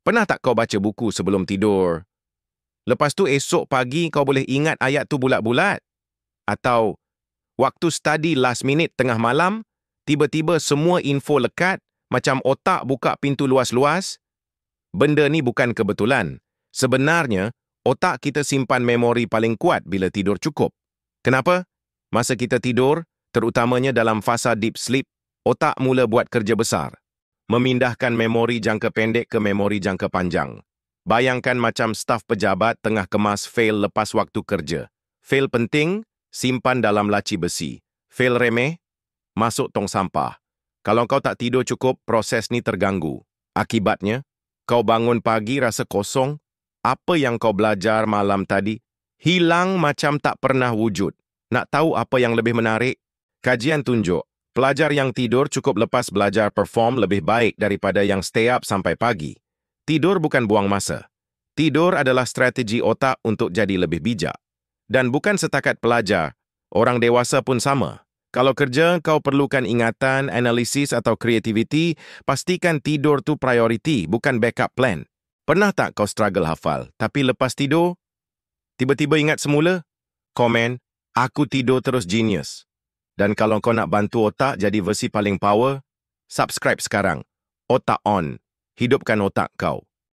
Pernah tak kau baca buku sebelum tidur? Lepas tu esok pagi kau boleh ingat ayat tu bulat-bulat? Atau waktu study last minute tengah malam, tiba-tiba semua info lekat, macam otak buka pintu luas-luas? Benda ni bukan kebetulan. Sebenarnya, otak kita simpan memori paling kuat bila tidur cukup. Kenapa? Masa kita tidur, terutamanya dalam fasa deep sleep, otak mula buat kerja besar. Memindahkan memori jangka pendek ke memori jangka panjang. Bayangkan macam staf pejabat tengah kemas fail lepas waktu kerja. Fail penting, simpan dalam laci besi. Fail remeh, masuk tong sampah. Kalau kau tak tidur cukup, proses ni terganggu. Akibatnya, kau bangun pagi rasa kosong. Apa yang kau belajar malam tadi, hilang macam tak pernah wujud. Nak tahu apa yang lebih menarik? Kajian tunjuk, pelajar yang tidur cukup lepas belajar perform lebih baik daripada yang stay up sampai pagi. Tidur bukan buang masa. Tidur adalah strategi otak untuk jadi lebih bijak. Dan bukan setakat pelajar, orang dewasa pun sama. Kalau kerja, kau perlukan ingatan, analisis atau kreativiti, pastikan tidur tu priority, bukan backup plan. Pernah tak kau struggle hafal, tapi lepas tidur, tiba-tiba ingat semula? Komen, aku tidur terus genius. Dan kalau kau nak bantu otak jadi versi paling power, subscribe sekarang. Otak On. Hidupkan otak kau.